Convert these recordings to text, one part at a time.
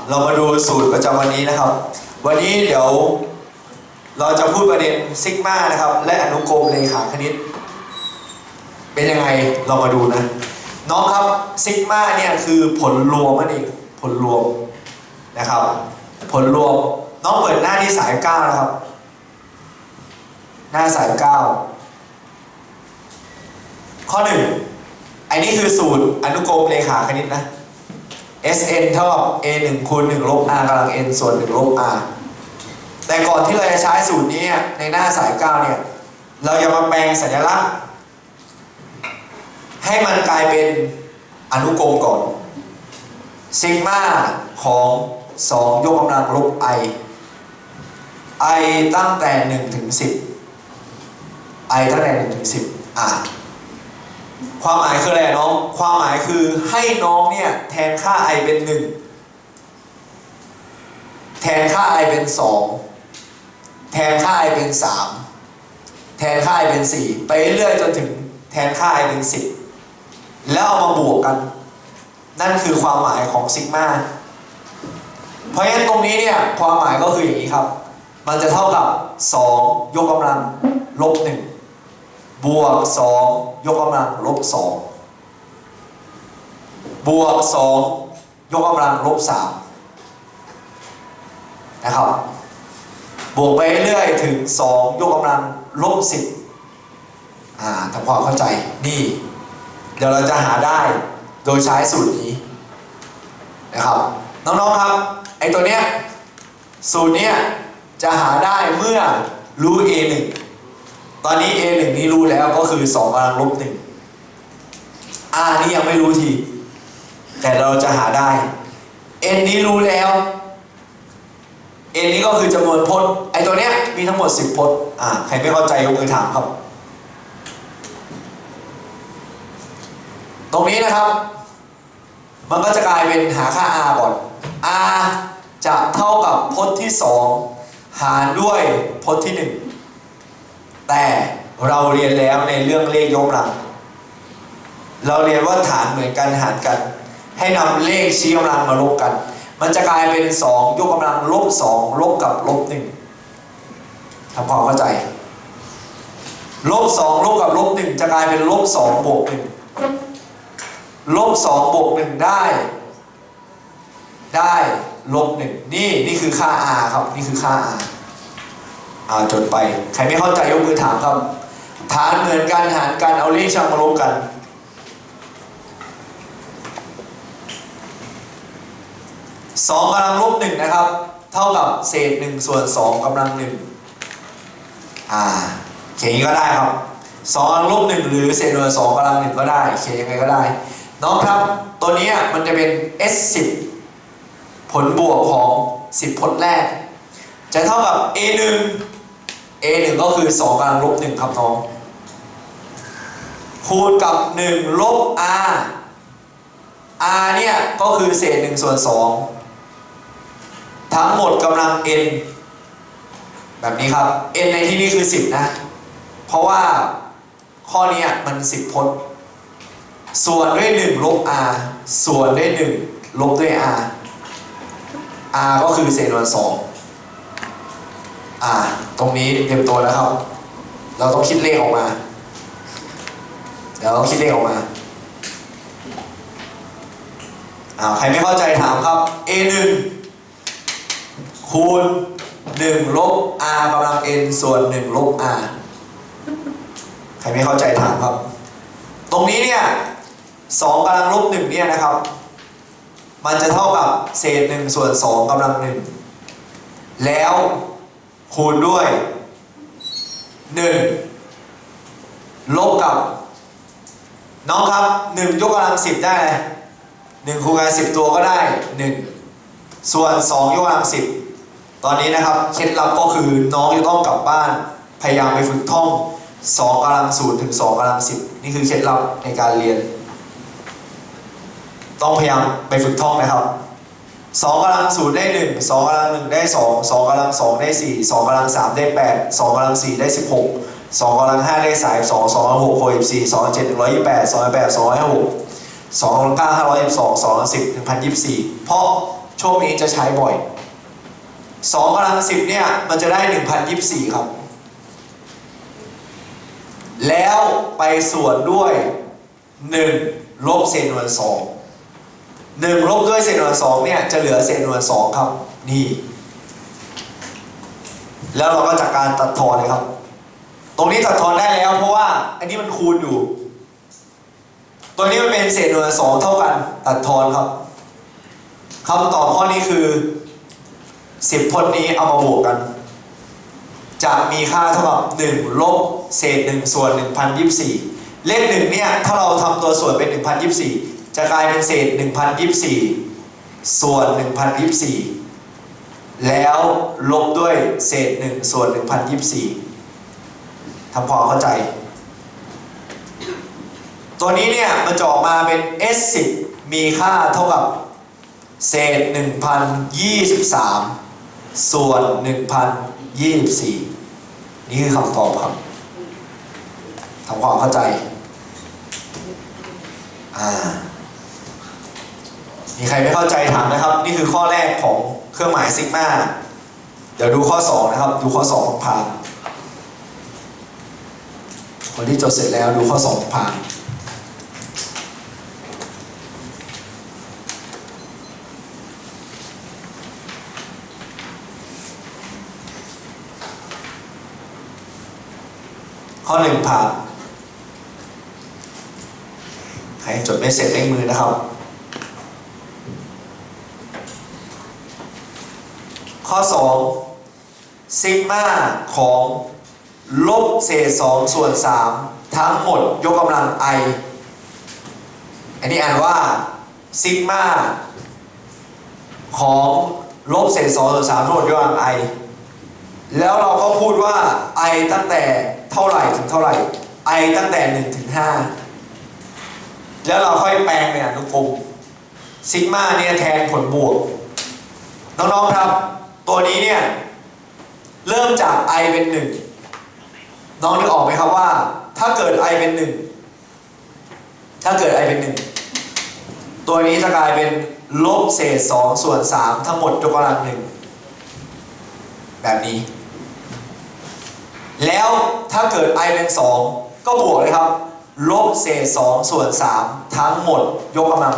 เรามาดูสูตรประจำวันนี้นะครับวันนี้เดี๋ยวเราจะพูดประเด็นซิกมานะครับและอนุกรมเลขาคณิตเป็นยังไงเรามาดูนะน้องครับซิกมาเนี่ยคือผลรวมนั่นเองผลรวมนะครับผลรวมน้องเปิดหน้าที่สาย9นะครับหน้าสาย9ข้อ1อันนี้คือสูตรอนุกรมเลขาคณิตนะSn เท่ากับ a1 คูณ1ลบ r กำลัง n ส่วน1ลบ r แต่ก่อนที่เราจะใช้สูตรนี้ในหน้าสาย9เนี่ยเราจะมาแปลงสัญลักษณ์ให้มันกลายเป็นอนุกรมก่อนซิกมาของ2ยกกำลังลบ i ตั้งแต่1ถึง10 i ตั้งแต่1ถึง10ความหมายคืออะไรน้องความหมายคือให้น้องเนี่ยแทนค่า i เป็น1แทนค่า i เป็น2แทนค่า i เป็น3แทนค่า i เป็น4ไปเรื่อยจนถึงแทนค่า i เป็น10แล้วเอามาบวกกันนั่นคือความหมายของซิกมาเพราะฉะนั้นตรงนี้เนี่ยความหมายก็คืออย่างนี้ครับมันจะเท่ากับ2ยกกำลังลบ1บวก2ยกกำลังลบ2บวก2ยกกำลังลบ3นะครับบวกไปเรื่อยถึง2ยกกำลังลบ10ทำความเข้าใจนี่เดี๋ยวเราจะหาได้โดยใช้สูตรนี้นะครับน้องๆครับไอตัวเนี้ยสูตรเนี้ยจะหาได้เมื่อรู้ a1ตอนนี้ a1 นี้รู้แล้วก็คือ2กำลังลบ1 r นี่ยังไม่รู้ทีแต่เราจะหาได้ n นี้รู้แล้ว n นี้ก็คือจำนวนพจน์ไอตัวเนี้ยมีทั้งหมด10พจน์ใครไม่เข้าใจยกมือถามครับตรงนี้นะครับมันก็จะกลายเป็นหาค่า r ก่อน r จะเท่ากับพจน์ที่2หารด้วยพจน์ที่1แต่เราเรียนแล้วในเรื่องเลขยกกำลังเราเรียนว่าฐานเหมือนกันหารกันให้นำเลขชี้กำลังมาลบกันมันจะกลายเป็น2ยกกำลังลบ2ลบกับลบ1ทำความเข้าใจลบ2ลบกับลบ1จะกลายเป็นลบ2บวก1ลบ2บวก1ได้ลบ1นี่คือค่า r ครับนี่คือค่า rจดไปใครไม่เข้าใจยกมือถามครับฐานเหมือนกันหารกันเอาเลขช่างมาลบกัน2กำลังลบ1นะครับเท่ากับเศษ1ส่วน2กำลัง1เขียนอย่างนี้ก็ได้ครับ2กำลังลบ1หรือเศษ1ส่วน2กำลัง1ก็ได้เขียนยังไงก็ได้น้องครับตัวนี้มันจะเป็น S10 ผลบวกของ10พจน์แรกจะเท่ากับ A1 ก็คือ2กำลังลบ1ครับน้องคูณกับ1ลบ r เนี่ยก็คือเศษ1ส่วน2ทั้งหมดกำลัง n แบบนี้ครับ n ในที่นี้คือ10นะเพราะว่าข้อนี้มัน10พจน์ส่วนด้วย1ลบ r ส่วนด้วย1ลบด้วย r ก็คือเศษส่วน2ตรงนี้เตรียมตัวนะครับเราต้องคิดเลขออกมาเดี๋ยวเราคิดเลขออกมาใครไม่เข้าใจถามครับ a1 คูณ1ลบ r กำลัง n ส่วน1ลบ r ใครไม่เข้าใจถามครับตรงนี้เนี่ย2กำลังลบ1เนี่ยนะครับมันจะเท่ากับเศษ1ส่วน2กำลัง1แล้วคูณด้วย1ลบกับน้องครับ1ยกกำลัง10ได้1คูณกัน10ตัวก็ได้1ส่วน2ยกกำลัง10ตอนนี้นะครับเคล็ดลับก็คือน้องจะต้องกลับบ้านพยายามไปฝึกท่อง2กำลัง0ถึง2กำลัง10นี่คือเคล็ดลับในการเรียนต้องพยายามไปฝึกท่องนะครับ2กำลัง0ได้1 2กำลัง1ได้2 2กำลัง2ได้4 2กำลัง3ได้8 2กำลัง4ได้16 2กำลัง5ได้32 2กำลัง6 64 2กำลัง7 128 2กำลัง8 206 2กำลัง9 512 2กำลัง10 1024เพราะ ช่วงนี้จะใช้บ่อย2กำลัง10เนี่ยมันจะได้ 1024 ครับแล้วไปส่วนด้วย1ลบเศษหน่วย2 1ลบด้วยเศษหน่วย2เนี่ยจะเหลือเศษหน่วย2ครับนี่แล้วเราก็จัดการตัดทอนเลยครับตรงนี้ตัดทอนได้แล้วเพราะว่าอันนี้มันคูณอยู่ตัวนี้มันเป็นเศษหน่วย2เท่ากันตัดทอนครับคำตอบข้อนี้คือ10พจน์นี้เอามาบวกกันจะมีค่าเท่ากับ1ลบเศษ1ส่วน 1024 เลข1เนี่ยถ้าเราทำตัวส่วนเป็น 1024 จะกลายเป็นเศษ 1024 ส่วน 1024 แล้วลบด้วยเศษ1ส่วน 1024 ทำความเข้าใจตัวนี้เนี่ยมันจะออกมาเป็น S10 มีค่าเท่ากับเศษ 1023 ส่วน 1024 นี่คือคำตอบครับทำความเข้าใจมีใครไม่เข้าใจถามนะครับนี่คือข้อแรกของเครื่องหมายซิกมาเดี๋ยวดูข้อ2นะครับดูข้อ2ของพานคนที่จดเสร็จแล้วดูข้อ2ของพานข้อ1ผ่านใครจดไม่เสร็จเร่งมือนะครับข้อ2ซิกมาของลบเศษ2ส่วน3ทั้งหมดยกกำลัง i อันนี้อ่านว่าซิกมาของลบเศษ2ส่วน3ทั้งหมดยกกำลัง i แล้วเราก็พูดว่า i ตั้งแต่เท่าไหร่ถึงเท่าไหร่ i ตั้งแต่1ถึง5แล้วเราค่อยแปลงในอนุกรมซิกมาเนี่ยแทนผลบวกน้องๆครับตัวนี้เนี่ยเริ่มจาก i เป็น1น้องนึกออกไหมครับว่าถ้าเกิด i เป็น1ถ้าเกิด i เป็น1ตัวนี้จะกลายเป็นลบเศษ2ส่วน3ทั้งหมดยกกำลัง1แบบนี้แล้วถ้าเกิด i เป็น2ก็บวกเลยครับลบเศษ2ส่วน3ทั้งหมดยกกำลัง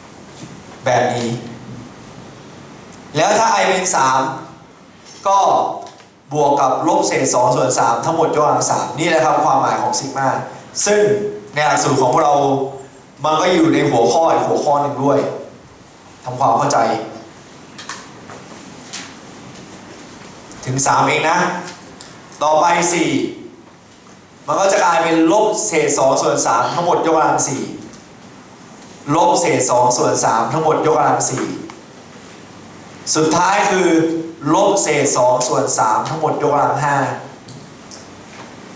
2แบบนี้แล้วถ้า i เป็น3ก็บวกกับลบเศษ2ส่วน3ทั้งหมดยกกำลัง3นี่แหละครับความหมายของซิกมาซึ่งในหลักสูตรของพวกเรามันก็อยู่ในหัวข้ออีกหัวข้อหนึ่งด้วยทำความเข้าใจถึง3เองนะต่อไป4มันก็จะกลายเป็นลบเศษ2ส่วน3ทั้งหมดยกกำลัง4ลบเศษ2ส่วน3ทั้งหมดยกกำลัง4สุดท้ายคือลบเศษ2ส่วน3ทั้งหมดยกกำลัง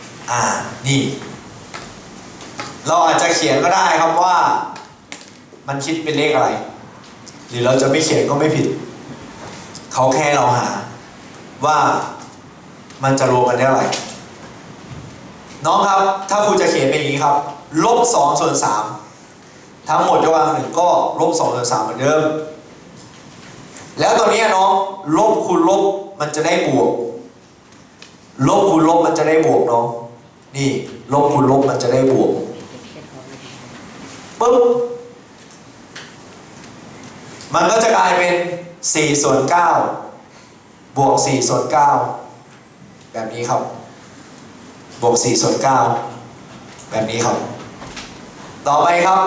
5นี่เราอาจจะเขียนก็ได้ครับว่ามันคิดเป็นเลขอะไรหรือเราจะไม่เขียนก็ไม่ผิดเขาแค่เราหาว่ามันจะรวมกันได้เท่าไหร่น้องครับถ้าครูจะเขียนเป็นอย่างนี้ครับลบ2ส่วน3ทั้งหมดยกกำลัง1ก็ลบ2ส่วน3เหมือนเดิมแล้วตัวนี้น้องลบคูณลบมันจะได้บวกลบคูณลบมันจะได้บวกน้องนี่ลบคูณลบมันจะได้บวกปึ๊บมันก็จะกลายเป็น4ส่วน9บวก4ส่วน9แบบนี้ครับบวก4ส่วน9แบบนี้ครับต่อไปครับ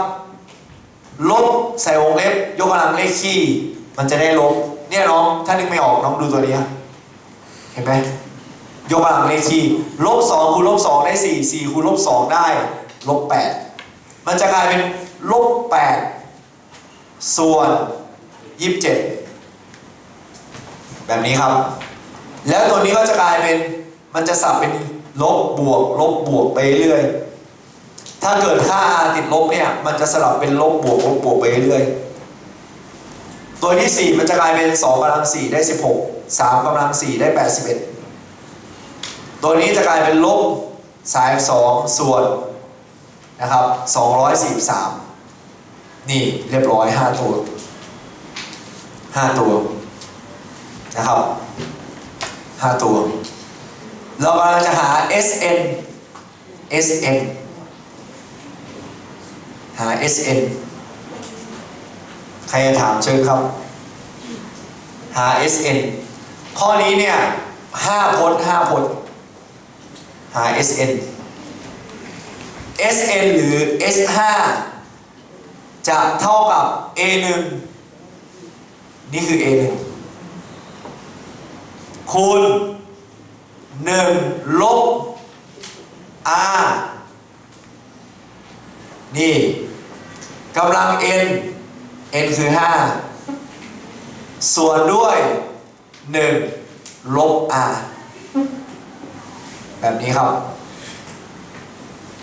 ลบใส่วงเล็บยกกำลังเลขคี่มันจะได้ลบเนี่ยน้องถ้านึกไม่ออกน้องดูตัวนี้เห็นไหมยกกำลังเลขคี่ลบ2คูณลบ2ได้4 4คูณลบ2ได้ลบ8มันจะกลายเป็นลบ8ส่วน27แบบนี้ครับแล้วตัวนี้ก็จะกลายเป็นมันจะสับเป็นลบบวกลบบวกไปเรื่อยถ้าเกิดค่า r ติดลบเนี่ยมันจะสลับเป็นลบบวกลบบวกไปเรื่อยตัวที่4มันจะกลายเป็น2กำลัง4ได้16 3กำลัง4ได้81ตัวนี้จะกลายเป็นลบ32ส่วนนะครับ243นี่เรียบร้อย5ตัว 5 ตัวนะครับ5 ตัวเรากำลังจะหา SN หา SN ใครจะถามเชิญครับหา SN ข้อนี้เนี่ย5 พจน์หา SN หรือ S5 จะเท่ากับ A1 นี่คือ A1 คูณ1 ลบ R นี่กำลัง N คือ5ส่วนด้วย1 ลบ R แบบนี้ครับ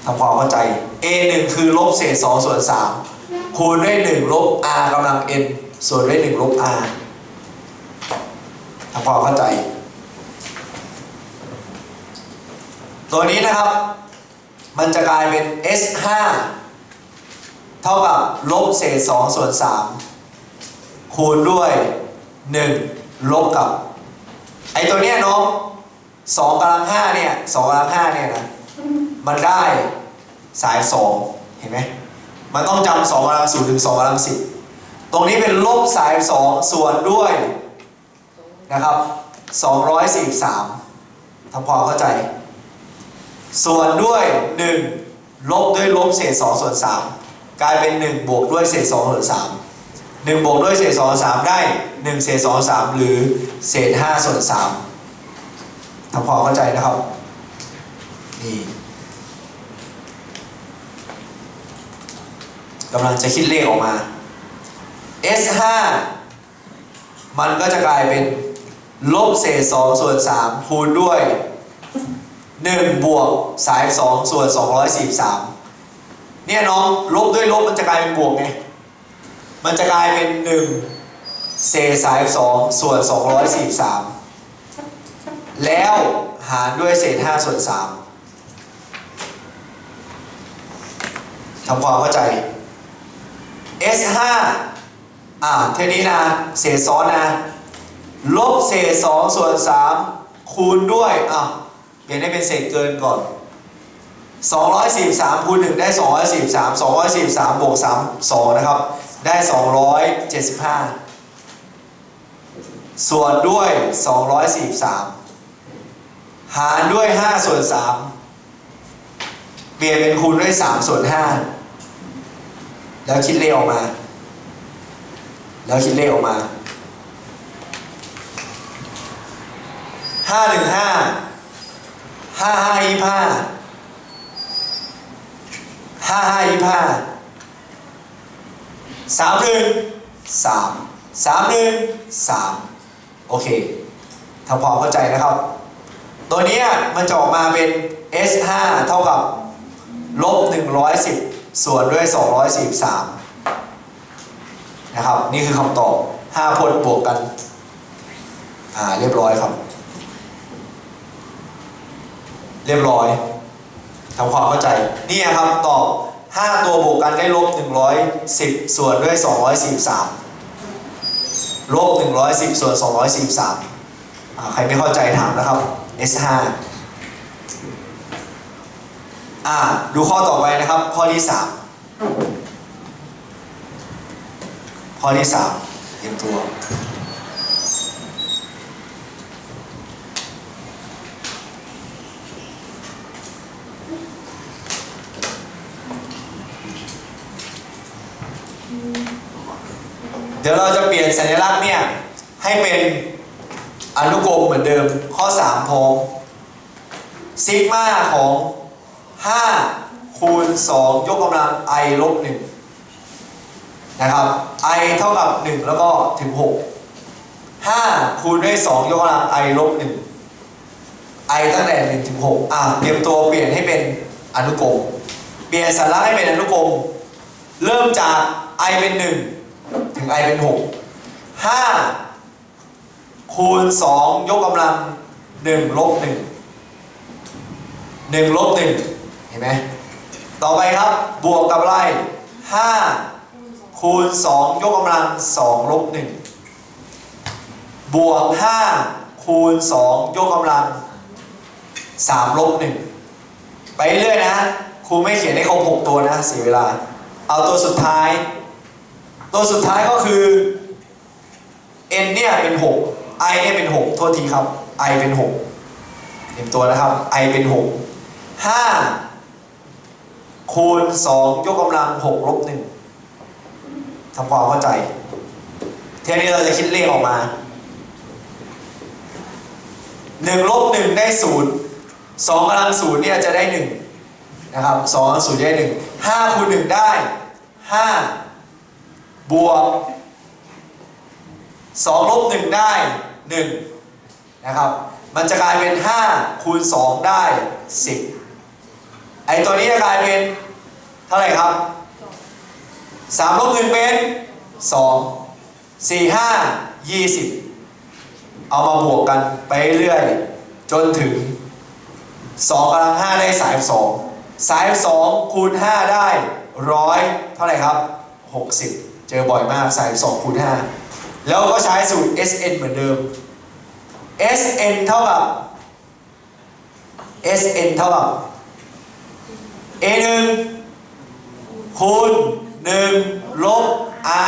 ทำความเข้าใจ A1 คือลบเศษ2 ส่วน 3คูณด้วย1 ลบ R กำลัง N ส่วนด้วย1 ลบ R ทำความเข้าใจตัวนี้นะครับมันจะกลายเป็น S5 เท่ากับลบเศษ2 ส่วน 3คูณด้วย1 ลบกับไอตัวเนี้ยน้อง2 กำลัง 5เนี่ย2 กำลัง 5เนี่ยนะมันได้สาย2เห็นไหมมันต้องจำ2 กำลัง 0 ถึง 2 กำลัง 10ตรงนี้เป็นลบสาย2ส่วนด้วยนะครับ243ทำความเข้าใจส่วนด้วย1ลบด้วยลบเศษ2 ส่วน 3กลายเป็น1บวกด้วยเศษ2 ส่วน 3 1บวกด้วยเศษ2 ส่วน 3ได้1เศษ2 ส่วน 3หรือเศษ5 ส่วน 3ทำความเข้าใจนะครับนี่กำลังจะคิดเลขออกมา S5 มันก็จะกลายเป็นลบเศษ2 ส่วน 3คูณด้วย1บวกสาย2ส่วน243เนี่ยน้องลบด้วยลบมันจะกลายเป็นบวกไงมันจะกลายเป็น1เศษสาย2ส่วน243แล้วหารด้วยเศษ5 ส่วน 3ทำความเข้าใจ S5 เท่านี้นะเศษซ้อนนะลบเศษ2 ส่วน 3คูณด้วยเปลี่ยนให้เป็นเศษเกินก่อน243คูณ1ได้243 243บวก3 2นะครับได้275ส่วนด้วย243หารด้วย5 ส่วน 3เปลี่ยนเป็นคูณด้วย3 ส่วน 5แล้วคิดเลขออกมา5 1 5 5 5 25 3 โอเคทำความเข้าใจนะครับตัวนี้มันจะออกมาเป็น S5 เท่ากับลบ110ส่วนด้วย243นะครับนี่คือคำตอบ5 พจน์บวกกันเรียบร้อยครับเรียบร้อยทำความเข้าใจนี่ครับตอบ5 ตัวบวกกันได้ลบ110ส่วนด้วย243ลบ110ส่วน243ใครไม่เข้าใจถามนะครับ S5 ดูข้อต่อไปนะครับข้อที่3ข้อที่3เตรียมตัวเดี๋ยวเราจะเปลี่ยนสัญลักษณ์เนี่ยให้เป็นอนุกรมเหมือนเดิมข้อ3พร้อมซิกมาของ5คูณ2ยกกำลัง i ลบ1นะครับ i เท่ากับ1แล้วก็ถึง6 5คูณด้วย2ยกกำลัง i ลบ1 i ตั้งแต่1ถึง6เตรียมตัวเปลี่ยนให้เป็นอนุกรมเปลี่ยนสัญลักษณ์ให้เป็นอนุกรมเริ่มจาก i เป็น1ถึง i เป็น6 5คูณ2ยกกำลัง1ลบ1 1ลบ1เห็นไหมต่อไปครับบวกกับอะไร5คูณ2ยกกำลัง2ลบ1 บวก5คูณ2ยกกำลัง3ลบ1ไปเรื่อยนะครูไม่เขียนให้ครบ6ตัวนะเสียเวลาเอาตัวสุดท้ายก็คือ n เนี่ยเป็น6 i เนี่ยเป็น6โทษทีครับ i เป็น6เต็มตัวนะครับ i เป็น6 5คูณ2ยกกำลัง6ลบ1ทำความเข้าใจทีนี้เราจะคิดเลขออกมา1ลบ1ได้0 2กำลัง0เนี่ยจะได้1นะครับ2กำลัง0ได้1 5คูณ1ได้5บวก2ลบ1ได้1นะครับมันจะกลายเป็น5คูณ2ได้10ไอตัวนี้จะกลายเป็นเท่าไหร่ครับ3ลบ1เป็น2 4 5 20เอามาบวกกันไปเรื่อยจนถึง2กำลัง5ได้32คูณ5ได้100เท่าไหร่ครับ60เจอบ่อยมาก32คูณ5แล้วก็ใช้สูตร SN เหมือนเดิม SN เท่ากับ A1 คูณ1ลบ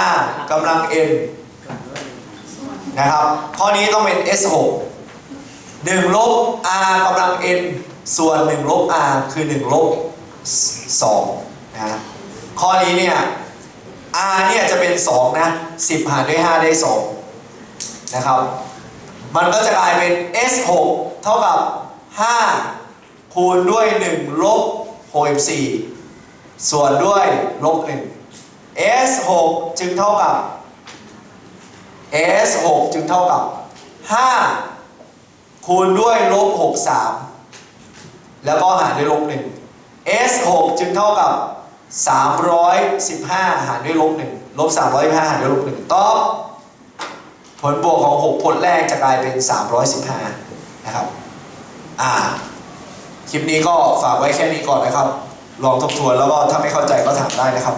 R กำลัง N นะครับข้อนี้ต้องเป็น S6 1ลบ R กำลัง N ส่วน1ลบ R คือ1ลบ2นะข้อนี้เนี่ย R เนี่ยจะเป็น2นะ10หารด้วย5ได้2นะครับมันก็จะกลายเป็น S6 เท่ากับ5คูณด้วย1ลบ64ส่วนด้วยลบ1 S6 จึงเท่ากับ5คูณด้วยลบ63แล้วก็หารด้วยลบ1 S6 จึงเท่ากับ315หารด้วยลบ1ลบ315หารด้วยลบ1ตอบผลบวกของ6ผลแรกจะกลายเป็น315นะครับคลิปนี้ก็ฝากไว้แค่นี้ก่อนนะครับลองทบทวนแล้วก็ถ้าไม่เข้าใจก็ถามได้นะครับ